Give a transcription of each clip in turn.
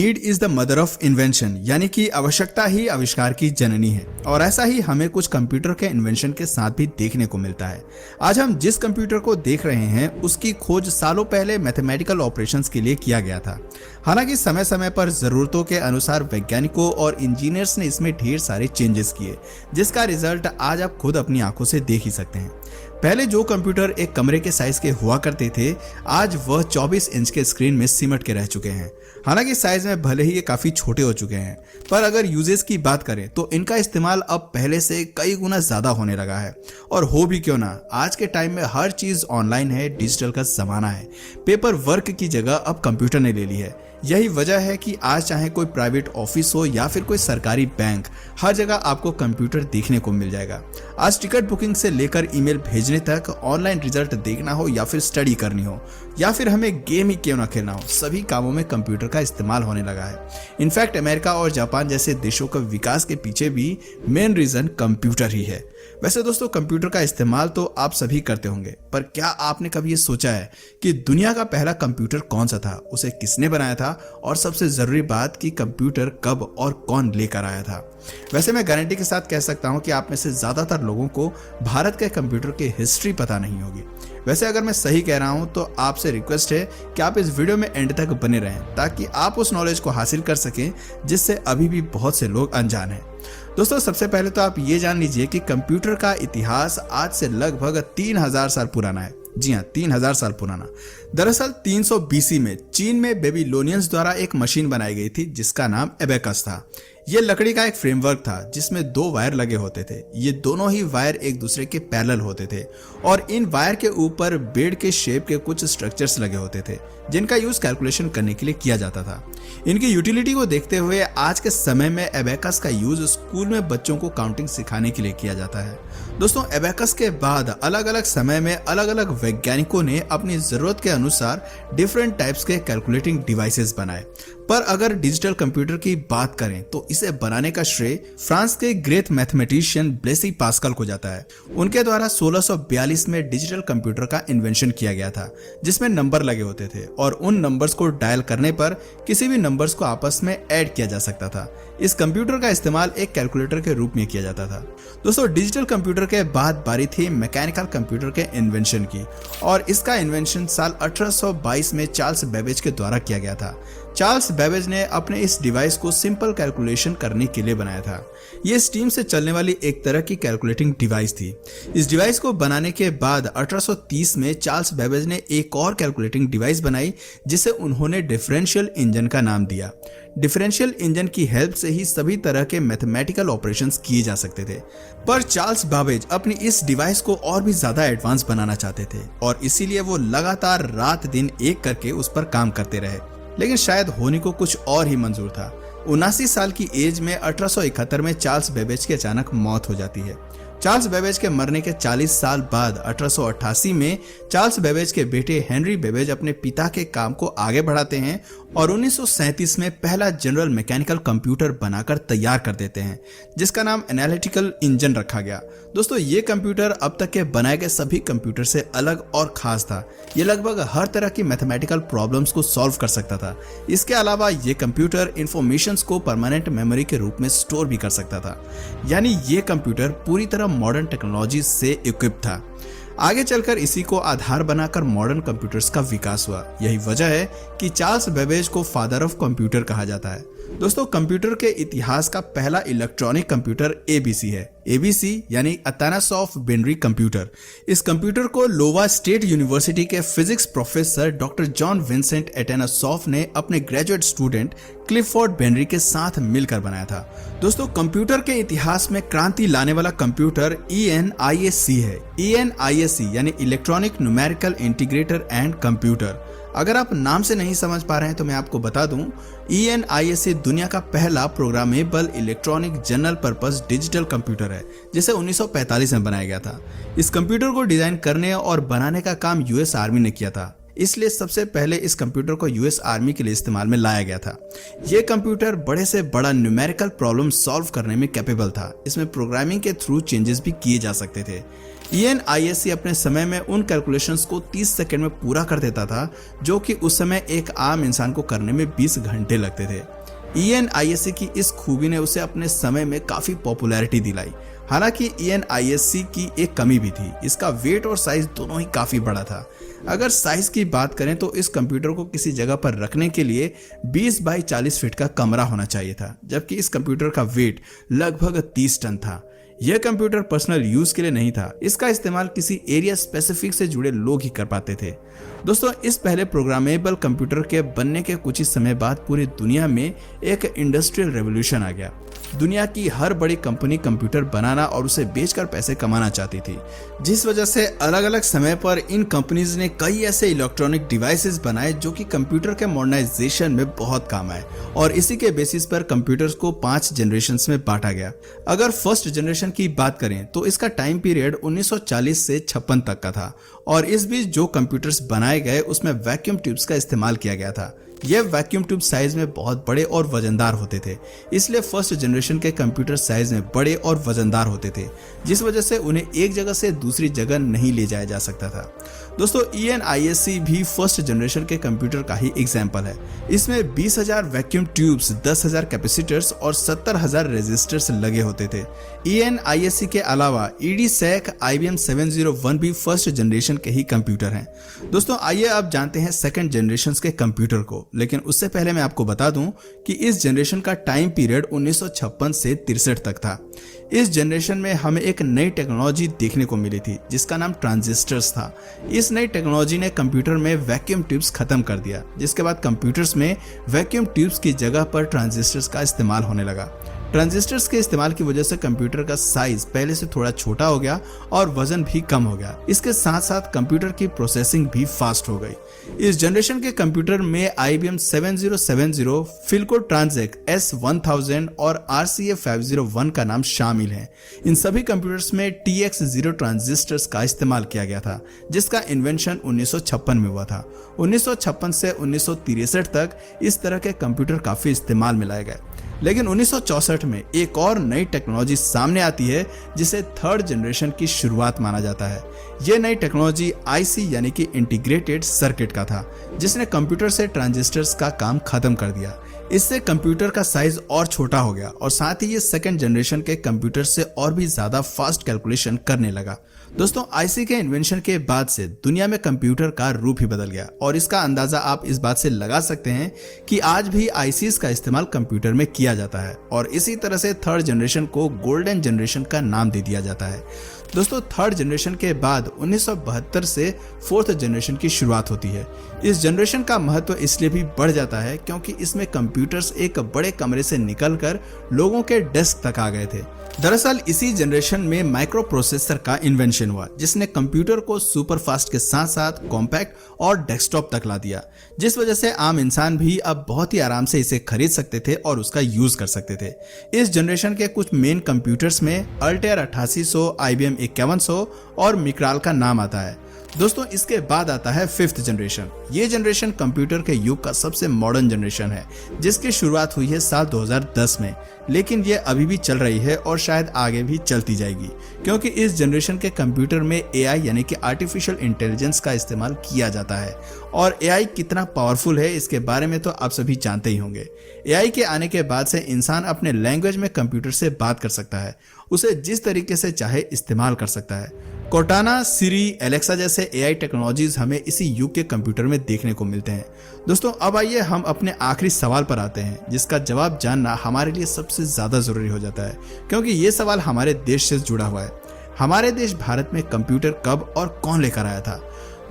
Need is the mother of invention, यानी कि आवश्यकता ही आविष्कार की जननी है। और ऐसा ही हमें कुछ कंप्यूटर के इन्वेंशन के साथ भी देखने को मिलता है। आज हम जिस कंप्यूटर को देख रहे हैं उसकी खोज सालों पहले मैथमेटिकल ऑपरेशंस के लिए किया गया था। हालांकि समय समय पर जरूरतों के अनुसार वैज्ञानिकों और इंजीनियर्स ने इसमें ढेर सारे चेंजेस किए, जिसका रिजल्ट आज आप खुद अपनी आंखों से देख ही सकते हैं। पहले जो कंप्यूटर एक कमरे के साइज के हुआ करते थे, आज वह 24 इंच के स्क्रीन में सिमट के रह चुके हैं। हालांकि साइज में भले ही ये काफी छोटे हो चुके हैं, पर अगर यूजेस की बात करें तो इनका इस्तेमाल अब पहले से कई गुना ज्यादा होने लगा है। और हो भी क्यों ना, आज के टाइम में हर चीज ऑनलाइन है, डिजिटल का जमाना है। पेपर वर्क की जगह अब कंप्यूटर ने ले ली है। यही वजह है कि आज चाहे कोई प्राइवेट ऑफिस हो या फिर कोई सरकारी बैंक, हर जगह आपको कंप्यूटर देखने को मिल जाएगा। आज टिकट बुकिंग से लेकर ईमेल भेजने तक, ऑनलाइन रिजल्ट देखना हो या फिर स्टडी करनी हो या फिर हमें गेम ही क्यों ना खेलना हो, सभी कामों में कंप्यूटर का इस्तेमाल होने लगा है। इनफैक्ट अमेरिका और जापान जैसे देशों के विकास के पीछे भी मेन रीजन कंप्यूटर ही है। वैसे दोस्तों, कंप्यूटर का इस्तेमाल तो आप सभी करते होंगे, पर क्या आपने कभी ये सोचा है कि दुनिया का पहला कंप्यूटर कौन सा था, उसे किसने बनाया था, और सबसे जरूरी बात कि कंप्यूटर कब और कौन लेकर आया था? वैसे मैं गारंटी के साथ कह सकता हूं कि आप में से ज्यादातर लोगों को भारत के कंप्यूटर की हिस्ट्री पता नहीं होगी। वैसे अगर मैं सही कह रहा हूं तो आपसे रिक्वेस्ट है कि आप इस वीडियो में एंड तक बने रहें, ताकि आप उस नॉलेज को हासिल कर सकें जिससे अभी भी बहुत से लोग अनजान हैं। दोस्तों, सबसे पहले तो आप ये जान लीजिए कि कंप्यूटर का इतिहास आज से लगभग 3000 साल पुराना है। जी हाँ, 3000 साल पुराना। दरअसल 300 BC में चीन में बेबीलोनियंस द्वारा एक मशीन बनाई गई थी जिसका नाम एबेकस था। ये लकड़ी का एक फ्रेमवर्क था जिसमें 2 वायर लगे होते थे। ये दोनों ही वायर एक दूसरे के पैरेलल होते थे और इन वायर के ऊपर बेड के शेप के कुछ स्ट्रक्चर्स लगे होते थे जिनका यूज कैलकुलेशन करने के लिए किया जाता था। इनकी यूटिलिटी को देखते हुए आज के समय में एबेकस का यूज स्कूल में बच्चों को काउंटिंग सिखाने के लिए किया जाता है। दोस्तों, एबेकस के बाद अलग अलग समय में अलग अलग वैज्ञानिकों ने अपनी जरूरत के अनुसार डिफरेंट टाइप्स के कैलकुलेटिंग डिवाइसेस बनाए। पर अगर डिजिटल कंप्यूटर की बात करें तो इसे बनाने का श्रेय फ्रांस के ग्रेट मैथमेटिशियन ब्लेसी पास्कल को जाता है। उनके द्वारा 1642 में डिजिटल कंप्यूटर का इन्वेंशन किया गया था, जिसमें नंबर लगे होते थे और उन नंबर्स को डायल करने पर किसी भी नंबर्स को आपस में ऐड किया जा सकता था। इस कंप्यूटर का इस्तेमाल एक कैलकुलेटर के रूप में किया जाता था। दोस्तों, डिजिटल कंप्यूटर के बाद बारी थी मैकेनिकल कंप्यूटर के इन्वेंशन की, और इसका इन्वेंशन साल 1822 में चार्ल्स बेबेज के द्वारा किया गया था। चार्ल्स बेबेज ने अपने इस डिवाइस को सिंपल कैलकुलेशन करने के लिए बनाया था। यह स्टीम से चलने वाली एक तरह की कैलकुलेटिंग डिवाइस थी। इस डिवाइस को बनाने के बाद 1830 में चार्ल्स बेबेज ने एक और कैलकुलेटिंग डिवाइस बनाई जिसे उन्होंने डिफरेंशियल इंजन का नाम दिया। डिफरेंशियल इंजन की हेल्प से ही सभी तरह के मैथमेटिकल ऑपरेशंस किए जा सकते थे। पर चार्ल्स बेबेज अपनी इस डिवाइस को और भी ज्यादा एडवांस बनाना चाहते थे और इसीलिए वो लगातार रात दिन एक करके उस पर काम करते रहे, लेकिन शायद होने को कुछ और ही मंजूर था। 79 साल की एज में 1871 में चार्ल्स बेबेज की अचानक मौत हो जाती है। चार्ल्स बेबेज के मरने के 40 साल बाद 1888 में चार्ल्स बेबेज के बेटे हेनरी बेबेज अपने पिता के काम को आगे बढ़ाते हैं और 1937 में पहला जनरल मैकेनिकल कंप्यूटर बनाकर तैयार कर देते हैं, जिसका नाम एनालिटिकल इंजन रखा गया। दोस्तों, ये कंप्यूटर अब तक के बनाए गए सभी कंप्यूटर से अलग और खास था। ये लगभग हर तरह की मैथमेटिकल प्रॉब्लम्स को सॉल्व कर सकता था। इसके अलावा ये कंप्यूटर इंफॉर्मेशंस को परमानेंट मेमोरी के रूप में स्टोर भी कर सकता था। यानी ये कंप्यूटर पूरी तरह मॉडर्न टेक्नोलॉजी से इक्विप था। आगे चलकर इसी को आधार बनाकर मॉडर्न कंप्यूटर्स का विकास हुआ। यही वजह है कि चार्ल्स बेबेज को फादर ऑफ कंप्यूटर कहा जाता है। दोस्तों, कंप्यूटर के इतिहास का पहला इलेक्ट्रॉनिक कंप्यूटर एबीसी है। एबीसी यानी अतानासॉफ बेनरी कंप्यूटर। इस कंप्यूटर को लोवा स्टेट यूनिवर्सिटी के physics professor doctor John Vincent Atanasoff ने अपने ग्रेजुएट स्टूडेंट क्लिफोर्ड बेनरी के साथ मिलकर बनाया था। दोस्तों, कंप्यूटर के इतिहास में क्रांति लाने वाला कंप्यूटर ENIAC है। ENIAC यानी electronic numerical integrator and computer. अगर आप नाम से नहीं समझ पा रहे हैं तो मैं आपको बता दूं, ENIAC दुनिया का पहला programmable electronic general purpose digital computer है, जिसे 1945 में बनाया गया था। इस कंप्यूटर को डिजाइन करने और बनाने का काम US आर्मी ने किया था, इसलिए सबसे पहले इस कंप्यूटर को US आर्मी के लिए इस्तेमाल में लाया गया था। यह कंप्यूटर बड़े से बड़ा न्यूमेरिकल प्रॉब्लम सॉल्व करने में कैपेबल था। इसमें प्रोग्रामिंग के थ्रू चेंजेस भी किए जा सकते थे। ENISC अपने समय में उन कैलकुलेशंस को 30 सेकंड में पूरा कर देता था, जो कि उस समय एक आम इंसान को करने में 20 घंटे लगते थे। ENISC की इस खूबी ने उसे अपने समय में काफी पॉपुलैरिटी दिलाई। हालांकि ENISC की एक कमी भी थी, इसका वेट और साइज दोनों ही काफी बड़ा था। अगर साइज की बात करें तो इस कंप्यूटर को किसी जगह पर रखने के लिए 20 बाई 40 फीट का कमरा होना चाहिए था, जबकि इस कंप्यूटर का वेट लगभग 30 टन था। यह कंप्यूटर पर्सनल यूज के लिए नहीं था, इसका इस्तेमाल किसी एरिया स्पेसिफिक से जुड़े लोग ही कर पाते थे। दोस्तों, इस पहले प्रोग्रामेबल कंप्यूटर के बनने के कुछ ही समय बाद पूरी दुनिया में एक इंडस्ट्रियल रेवोल्यूशन आ गया। दुनिया की हर बड़ी कंपनी कंप्यूटर बनाना और उसे बेचकर पैसे कमाना चाहती थी, जिस वजह से अलग अलग समय पर इन कंपनीज ने कई ऐसे इलेक्ट्रॉनिक डिवाइसेस बनाए जो कि कंप्यूटर के मॉडर्नाइजेशन में बहुत काम आए, और इसी के बेसिस पर कंप्यूटर्स को 5 जनरेशंस में बांटा गया। अगर फर्स्ट जनरेशन की बात करें तो इसका टाइम पीरियड 1940 से 56 तक का था, और इस बीच जो कंप्यूटर्स बनाए गए उसमें वैक्यूम ट्यूब्स का इस्तेमाल किया गया था। ये वैक्यूम ट्यूब साइज में बहुत बड़े और वजनदार होते थे, इसलिए फर्स्ट जनरेशन के कंप्यूटर साइज में बड़े और वजनदार होते थे, जिस वजह से उन्हें एक जगह से दूसरी जगह नहीं ले जाया जा सकता था। दोस्तों, ENISC भी फर्स्ट जनरेशन के कंप्यूटर का ही एग्जाम्पल है। इसमें 20,000 वैक्यूम ट्यूब्स, 10,000 कैपेसिटर्स और 70,000 रेजिस्टर्स लगे होते थे। ENISC के अलावा EDSEC, IBM 701 भी फर्स्ट जनरेशन के ही कंप्यूटर हैं। दोस्तों, आइए अब जानते हैं सेकंड जनरेशन के कंप्यूटर को, लेकिन उससे पहले मैं आपको बता दूं कि इस जनरेशन का टाइम पीरियड 1956 से 63 तक था। इस जनरेशन में हमें एक नई टेक्नोलॉजी देखने को मिली थी जिसका नाम ट्रांजिस्टर्स था। इस नई टेक्नोलॉजी ने कंप्यूटर में वैक्यूम ट्यूब्स खत्म कर दिया, जिसके बाद कंप्यूटर्स में वैक्यूम ट्यूब्स की जगह पर ट्रांजिस्टर्स का इस्तेमाल होने लगा। ट्रांजिस्टर्स के इस्तेमाल की वजह से कंप्यूटर का साइज पहले से थोड़ा छोटा हो गया और वजन भी कम हो गया। इसके साथ साथ कंप्यूटर की प्रोसेसिंग भी फास्ट हो गई। इस जनरेशन के कंप्यूटर में IBM 7070, फिल्को ट्रांजेक S1000 और RCA 501 का नाम शामिल है। इन सभी कंप्यूटर्स में TX0 ट्रांजिस्टर्स का इस्तेमाल किया गया था, जिसका इन्वेंशन 1956 में हुआ था। 1956 से 1963 तक इस तरह के कंप्यूटर काफी इस्तेमाल में लाए गए, लेकिन 1964 में एक और नई टेक्नोलॉजी सामने आती है जिसे थर्ड जनरेशन की शुरुआत माना जाता है। यह नई टेक्नोलॉजी IC यानी कि इंटीग्रेटेड सर्किट का था, जिसने कंप्यूटर से ट्रांजिस्टर्स का काम खत्म कर दिया। इससे कंप्यूटर का साइज और छोटा हो गया और साथ ही ये सेकंड जनरेशन के कंप्यूटर से और भी ज्यादा फास्ट कैलकुलेशन करने लगा। दोस्तों, IC के इन्वेंशन के बाद से दुनिया में कंप्यूटर का रूप ही बदल गया, और इसका अंदाजा आप इस बात से लगा सकते हैं कि आज भी ICs का इस्तेमाल कंप्यूटर में किया जाता है, और इसी तरह से थर्ड जनरेशन को गोल्डन जनरेशन का नाम दे दिया जाता है। दोस्तों, थर्ड जनरेशन के बाद 1972 से फोर्थ जनरेशन की शुरुआत होती है। इस जनरेशन का महत्व इसलिए भी बढ़ जाता है क्योंकि इसमें कंप्यूटर्स एक बड़े कमरे से निकलकर लोगों के डेस्क तक आ गए थे। दरअसल इसी जनरेशन में माइक्रो प्रोसेसर का इन्वेंशन हुआ, जिसने कंप्यूटर को सुपर फास्ट के साथ साथ कॉम्पैक्ट और डेस्कटॉप तक ला दिया, जिस वजह से आम इंसान भी अब बहुत ही आराम से इसे खरीद सकते थे और उसका यूज कर सकते थे। इस जनरेशन के कुछ मेन कंप्यूटर्स में अल्टेयर 8800, IBM 5100 और मिक्राल का नाम आता है। दोस्तों, इसके बाद आता है फिफ्थ जनरेशन। ये जनरेशन कंप्यूटर के युग का सबसे मॉडर्न जनरेशन है, जिसकी शुरुआत हुई है साल 2010 में, लेकिन ये अभी भी चल रही है और शायद आगे भी चलती जाएगी, क्योंकि इस जनरेशन के कंप्यूटर में AI यानी कि आर्टिफिशियल इंटेलिजेंस का इस्तेमाल किया जाता है। और AI कितना पावरफुल है इसके बारे में तो आप सभी जानते ही होंगे। AI के आने के बाद से इंसान अपने लैंग्वेज में कंप्यूटर से बात कर सकता है, उसे जिस तरीके से चाहे इस्तेमाल कर सकता है। कोर्टाना, सिरी, एलेक्सा जैसे AI टेक्नोलॉजीज हमें इसी युग के कंप्यूटर में देखने को मिलते हैं। दोस्तों, अब आइए हम अपने आखिरी सवाल पर आते हैं, जिसका जवाब जानना हमारे लिए सबसे ज्यादा जरूरी हो जाता है, क्योंकि ये सवाल हमारे देश से जुड़ा हुआ है। हमारे देश भारत में कंप्यूटर कब और कौन लेकर आया था?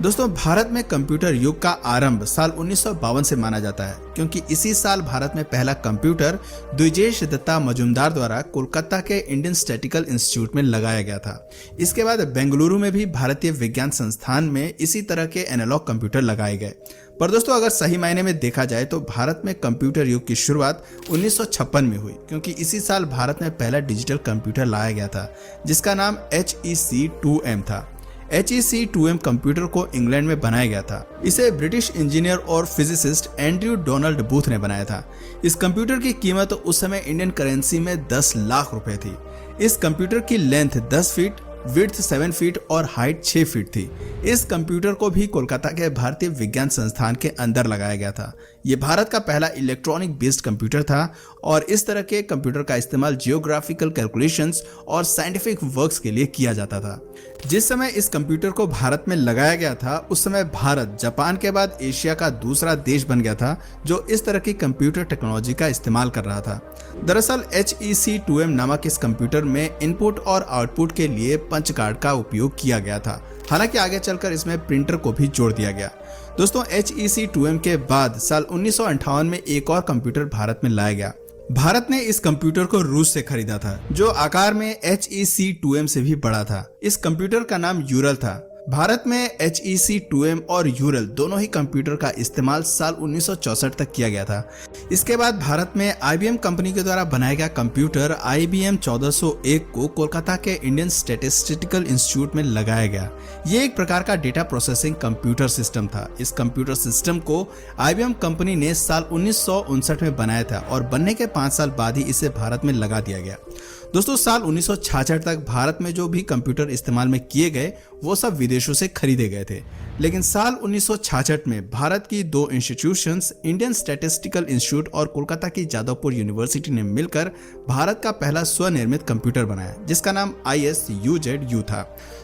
दोस्तों, भारत में कंप्यूटर युग का आरंभ साल 1952 से माना जाता है, क्योंकि इसी साल भारत में पहला कंप्यूटर द्विजेश दत्ता मजुमदार द्वारा कोलकाता के इंडियन स्टैटिकल इंस्टीट्यूट में लगाया गया था। इसके बाद बेंगलुरु में भी भारतीय विज्ञान संस्थान में इसी तरह के एनालॉग कंप्यूटर लगाए गए। पर दोस्तों, अगर सही मायने में देखा जाए तो भारत में कंप्यूटर युग की शुरुआत 1956 में हुई, क्योंकि इसी साल भारत में पहला डिजिटल कंप्यूटर लाया गया था, जिसका नाम HEC2M था। HEC2M कंप्यूटर को इंग्लैंड में बनाया गया था। इसे ब्रिटिश इंजीनियर और फिजिसिस्ट एंड्रयू डोनाल्ड बूथ ने बनाया था। इस कंप्यूटर की कीमत उस समय इंडियन करेंसी में 10 लाख रुपए थी। इस कंप्यूटर की लेंथ 10 फीट, विड्थ 7 फीट और हाइट 6 फीट थी। इस कंप्यूटर को भी कोलकाता के भारतीय विज्ञान संस्थान के अंदर लगाया गया था। ये भारत का पहला इलेक्ट्रॉनिक बेस्ड कंप्यूटर था और इस तरह के कंप्यूटर का इस्तेमाल जियोग्राफिकल कैलकुलेशंस और साइंटिफिक वर्क्स के लिए किया जाता था। जिस समय इस कंप्यूटर को भारत में लगाया गया था उस समय भारत जापान के बाद एशिया का दूसरा देश बन गया था जो इस तरह की कंप्यूटर टेक्नोलॉजी का इस्तेमाल कर रहा था। दरअसल HEC2M नामक इस कंप्यूटर में इनपुट और आउटपुट के लिए पंच कार्ड का उपयोग किया गया था। हालांकि आगे चलकर इसमें प्रिंटर को भी जोड़ दिया गया। दोस्तों HEC2M के बाद साल 1958 में एक और कंप्यूटर भारत में लाया गया। भारत ने इस कंप्यूटर को रूस से खरीदा था जो आकार में HEC2M से भी बड़ा था। इस कंप्यूटर का नाम यूरल था। भारत में HEC2M और यूरल दोनों ही कंप्यूटर का इस्तेमाल साल 1964 तक किया गया था। इसके बाद भारत में IBM कंपनी के द्वारा बनाया गया कंप्यूटर IBM 1401 को कोलकाता के इंडियन स्टैटिस्टिकल इंस्टीट्यूट में लगाया गया। ये एक प्रकार का डेटा प्रोसेसिंग कंप्यूटर सिस्टम था। इस कंप्यूटर सिस्टम को IBM कंपनी ने साल 1959 में बनाया था और बनने के 5 साल बाद ही इसे भारत में लगा दिया गया। दोस्तों साल 1966 तक भारत में जो भी कंप्यूटर इस्तेमाल में किए गए वो सब विदेशों से खरीदे गए थे, लेकिन साल 1966 में भारत की दो इंस्टीट्यूशंस इंडियन स्टैटिस्टिकल इंस्टीट्यूट और कोलकाता की जादवपुर यूनिवर्सिटी ने मिलकर भारत का पहला स्वनिर्मित कंप्यूटर बनाया जिसका नाम ISUZU था।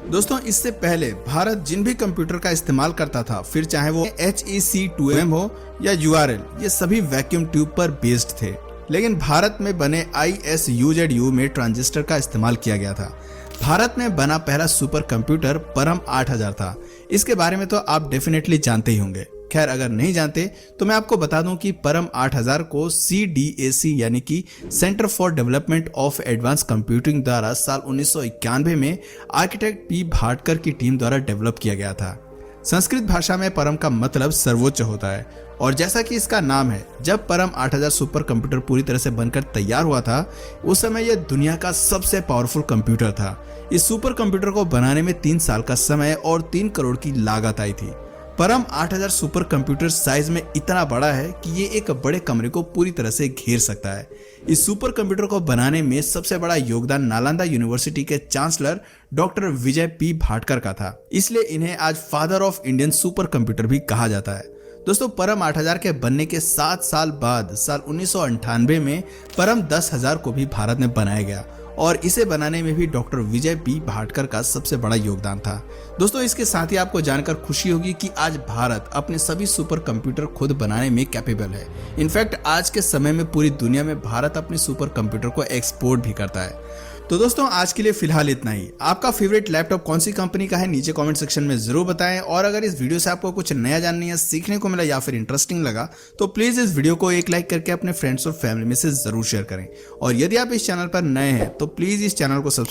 दोस्तों इससे पहले भारत जिन भी कंप्यूटर का इस्तेमाल करता था, फिर चाहे वो HEC2M हो या URL, ये सभी वैक्यूम ट्यूब पर बेस्ड थे, लेकिन भारत में बने ISUZU में ट्रांजिस्टर का इस्तेमाल किया गया था। भारत में बना पहला सुपर कंप्यूटर परम 8000 था। इसके बारे में तो आप डेफिनेटली जानते ही होंगे। खैर अगर नहीं जानते तो मैं आपको बता दूं कि परम 8000 को CDAC यानी कि centre for development of advance computing द्वारा साल 1991 में आर्किटेक्ट P भाटकर की टीम द्वारा डेवलप किया गया था। संस्कृत भाषा में परम का मतलब सर्वोच्च होता है और जैसा कि इसका नाम है, जब परम 8000 सुपर कंप्यूटर पूरी तरह से बनकर तैयार हुआ था उस समय यह दुनिया का सबसे पावरफुल कंप्यूटर था। इस सुपर कंप्यूटर को बनाने में 3 साल का समय और 3 करोड़ की लागत आई थी। परम 8000 सुपर कंप्यूटर साइज में इतना बड़ा है कि ये एक बड़े कमरे को पूरी तरह से घेर सकता है। इस सुपर कंप्यूटर को बनाने में सबसे बड़ा योगदान नालंदा यूनिवर्सिटी के चांसलर डॉक्टर विजय P भाटकर का था, इसलिए इन्हें आज father of Indian super computer भी कहा जाता है। दोस्तों परम 8000 के बनने के 7 साल बाद साल 1998 में परम 10000 को भी भारत में बनाया गया और इसे बनाने में भी डॉक्टर विजय P भाटकर का सबसे बड़ा योगदान था। दोस्तों इसके साथ ही आपको जानकर खुशी होगी कि आज भारत अपने सभी सुपर कंप्यूटर खुद बनाने में कैपेबल है। इनफैक्ट आज के समय में पूरी दुनिया में भारत अपने सुपर कंप्यूटर को एक्सपोर्ट भी करता है। तो दोस्तों आज के लिए फिलहाल इतना ही। आपका फेवरेट लैपटॉप कौन सी कंपनी का है नीचे कमेंट सेक्शन में जरूर बताएं और अगर इस वीडियो से आपको कुछ नया जानने या सीखने को मिला या फिर इंटरेस्टिंग लगा तो प्लीज इस वीडियो को एक लाइक करके अपने फ्रेंड्स और फैमिली में से जरूर शेयर करें और यदि आप इस चैनल पर नए हैं तो प्लीज इस चैनल को सब्सक्राइब